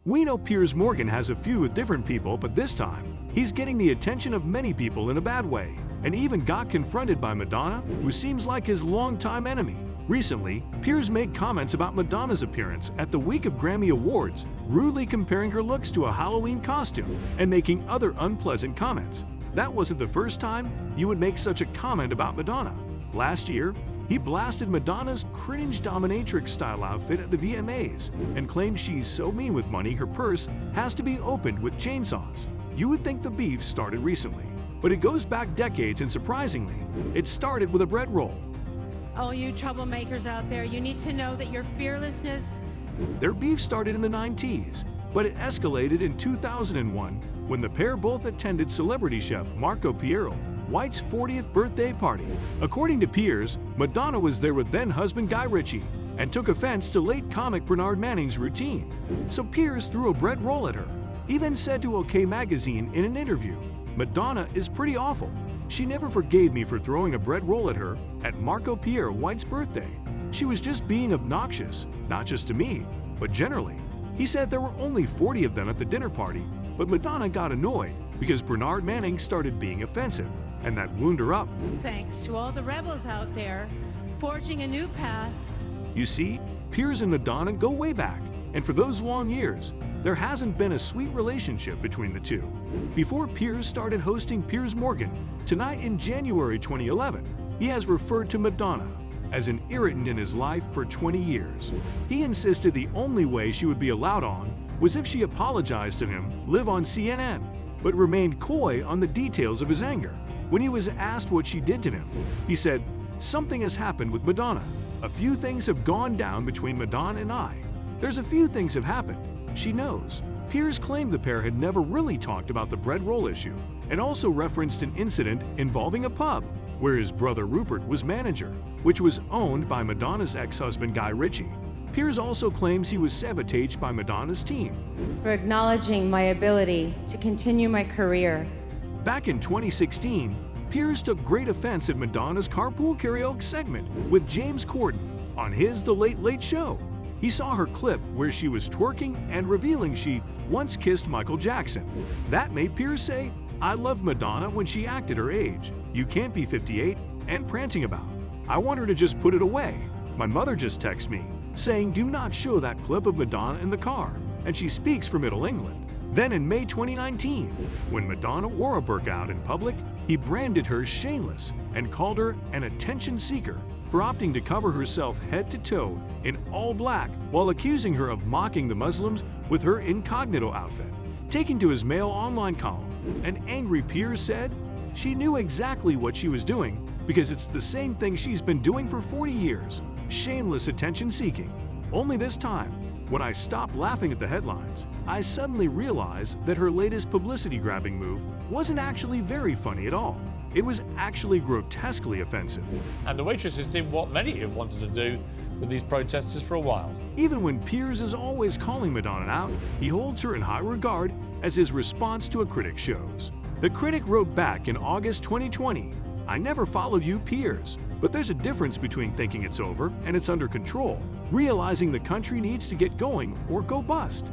We know Piers Morgan has a feud with different people, but this time, he's getting the attention of many people in a bad way, and even got confronted by Madonna, who seems like his longtime enemy. Recently, Piers made comments about Madonna's appearance at the week of Grammy Awards, rudely comparing her looks to a Halloween costume and making other unpleasant comments. That wasn't the first time you would make such a comment about Madonna. Last year, he blasted Madonna's cringe dominatrix-style outfit at the VMAs and claimed she's so mean with money her purse has to be opened with chainsaws. You would think the beef started recently, but it goes back decades, and surprisingly, it started with a bread roll. All you troublemakers out there, you need to know that your fearlessness... Their beef started in the 90s, but it escalated in 2001 when the pair both attended celebrity chef Marco Piero White's 40th birthday party. According to Piers, Madonna was there with then-husband Guy Ritchie and took offense to late comic Bernard Manning's routine. So Piers threw a bread roll at her. He then said to OK Magazine in an interview, "Madonna is pretty awful. She never forgave me for throwing a bread roll at her at Marco Piero White's birthday. She was just being obnoxious, not just to me, but generally." He said there were only 40 of them at the dinner party, but Madonna got annoyed because Bernard Manning started being offensive, and that wound her up. Thanks to all the rebels out there, forging a new path. You see, Piers and Madonna go way back, and for those long years, there hasn't been a sweet relationship between the two. Before Piers started hosting Piers Morgan Tonight in January 2011, he has referred to Madonna as an irritant in his life for 20 years. He insisted the only way she would be allowed on was if she apologized to him live on CNN, but remained coy on the details of his anger. When he was asked what she did to him, he said, "Something has happened with Madonna. A few things have gone down between Madonna and I. There's a few things have happened. She knows." Piers claimed the pair had never really talked about the bread roll issue, and also referenced an incident involving a pub where his brother Rupert was manager, which was owned by Madonna's ex-husband Guy Ritchie. Piers also claims he was sabotaged by Madonna's team. For acknowledging my ability to continue my career. Back in 2016, Piers took great offense at Madonna's carpool karaoke segment with James Corden on his The Late Late Show. He saw her clip where she was twerking and revealing she once kissed Michael Jackson. That made Piers say, "I loved Madonna when she acted her age. You can't be 58 and prancing about. I want her to just put it away. My mother just texted me saying do not show that clip of Madonna in the car, and she speaks from Middle England." Then in May 2019, when Madonna wore a burqa out in public, he branded her shameless and called her an attention seeker for opting to cover herself head to toe in all black while accusing her of mocking the Muslims with her incognito outfit. Taking to his Mail online column, an angry Piers said, "She knew exactly what she was doing because it's the same thing she's been doing for 40 years, shameless attention seeking. Only this time, when I stopped laughing at the headlines, I suddenly realized that her latest publicity grabbing move wasn't actually very funny at all. It was actually grotesquely offensive." And the waitresses did what many have wanted to do with these protesters for a while. Even when Piers is always calling Madonna out, he holds her in high regard, as his response to a critic shows. The critic wrote back in August 2020, "I never followed you, Piers, but there's a difference between thinking it's over and it's under control, realizing the country needs to get going or go bust.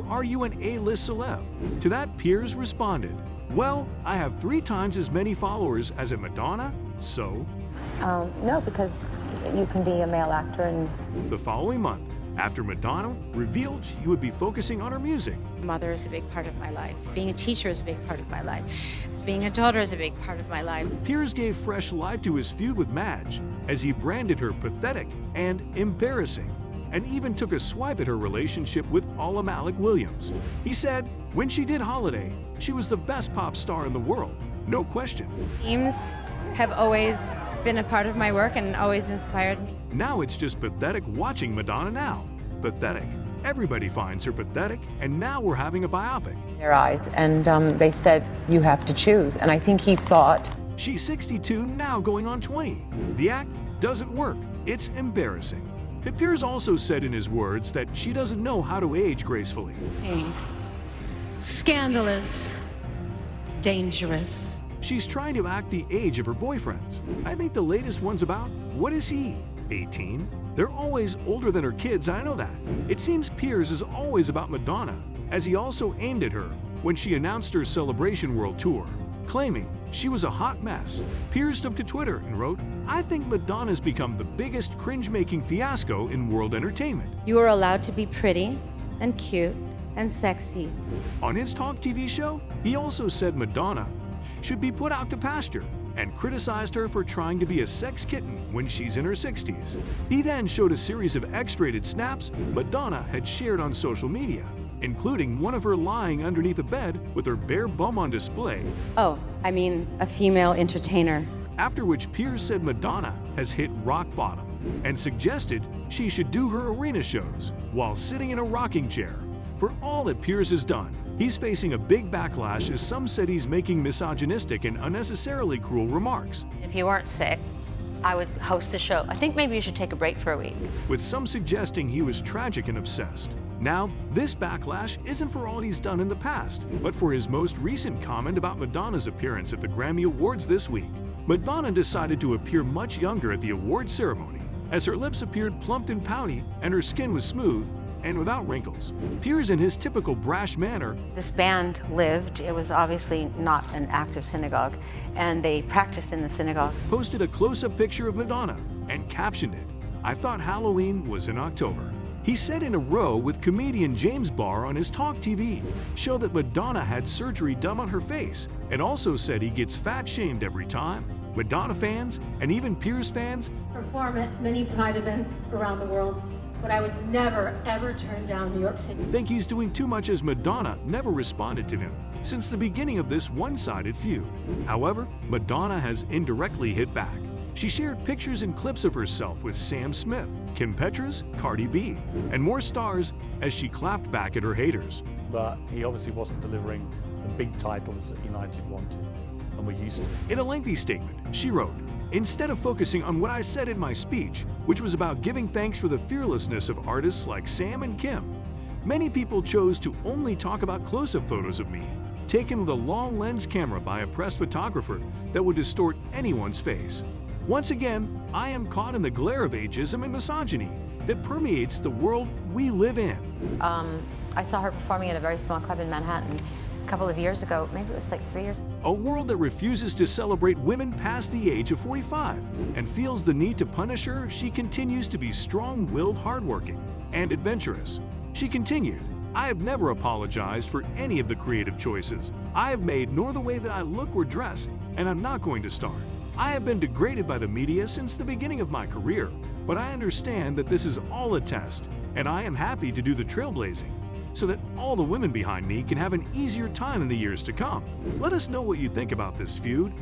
Are you an A-list celeb?" To that, Piers responded, "Well, I have 3 times as many followers as a Madonna, so..." No, because you can be a male actor and... The following month, after Madonna revealed she would be focusing on her music, Mother is a big part of my life. Being a teacher is a big part of my life. Being a daughter is a big part of my life. Piers gave fresh life to his feud with Madge as he branded her pathetic and embarrassing, and even took a swipe at her relationship with Ala Malik Williams. He said, "When she did Holiday, she was the best pop star in the world, no question. Themes have always been a part of my work and always inspired me. Now it's just pathetic watching Madonna now. Pathetic. Everybody finds her pathetic, and now we're having a biopic." Their eyes, and they said, "You have to choose." And I think he thought... She's 62, now going on 20. The act doesn't work. It's embarrassing. Piers also said in his words that she doesn't know how to age gracefully. Scandalous. Dangerous. She's trying to act the age of her boyfriends. I think the latest one's about, what is he, 18? They're always older than her kids, I know that. It seems Piers is always about Madonna, as he also aimed at her when she announced her Celebration World Tour. Claiming she was a hot mess, Piers took to Twitter and wrote, "I think Madonna's become the biggest cringe-making fiasco in world entertainment." You are allowed to be pretty and cute and sexy. On his Talk TV show, he also said Madonna should be put out to pasture and criticized her for trying to be a sex kitten when she's in her 60s. He then showed a series of X-rated snaps Madonna had shared on social media, including one of her lying underneath a bed with her bare bum on display. Oh, I mean, a female entertainer. After which Piers said Madonna has hit rock bottom and suggested she should do her arena shows while sitting in a rocking chair. For all that Piers has done, he's facing a big backlash as some said he's making misogynistic and unnecessarily cruel remarks, If you weren't sick, I would host the show. I think maybe you should take a break for a week. with some suggesting he was tragic and obsessed. Now, this backlash isn't for all he's done in the past, but for his most recent comment about Madonna's appearance at the Grammy Awards this week. Madonna decided to appear much younger at the awards ceremony, as her lips appeared plump and pouty and her skin was smooth and without wrinkles. Piers, in his typical brash manner, This band lived. It was obviously not an active synagogue, and they practiced in the synagogue. posted a close-up picture of Madonna and captioned it, "I thought Halloween was in October." He said in a row with comedian James Barr on his Talk TV show that Madonna had surgery done on her face, and also said he gets fat-shamed every time. Madonna fans and even Piers fans Perform at many Pride events around the world, but I would never, ever turn down New York City. think he's doing too much, as Madonna never responded to him since the beginning of this one-sided feud. However, Madonna has indirectly hit back. She shared pictures and clips of herself with Sam Smith, Kim Petras, Cardi B, and more stars as she clapped back at her haters. But he obviously wasn't delivering the big titles that United wanted, and we're used to. In a lengthy statement, she wrote, "Instead of focusing on what I said in my speech, which was about giving thanks for the fearlessness of artists like Sam and Kim, many people chose to only talk about close-up photos of me, taken with a long lens camera by a press photographer that would distort anyone's face. Once again, I am caught in the glare of ageism and misogyny that permeates the world we live in." I saw her performing at a very small club in Manhattan a couple of years ago. Maybe it was like 3 years. A world that refuses to celebrate women past the age of 45 and feels the need to punish her if she continues to be strong-willed, hardworking, and adventurous. She continued, "I have never apologized for any of the creative choices I have made, nor the way that I look or dress, and I'm not going to start. I have been degraded by the media since the beginning of my career, but I understand that this is all a test, and I am happy to do the trailblazing so that all the women behind me can have an easier time in the years to come." Let us know what you think about this feud.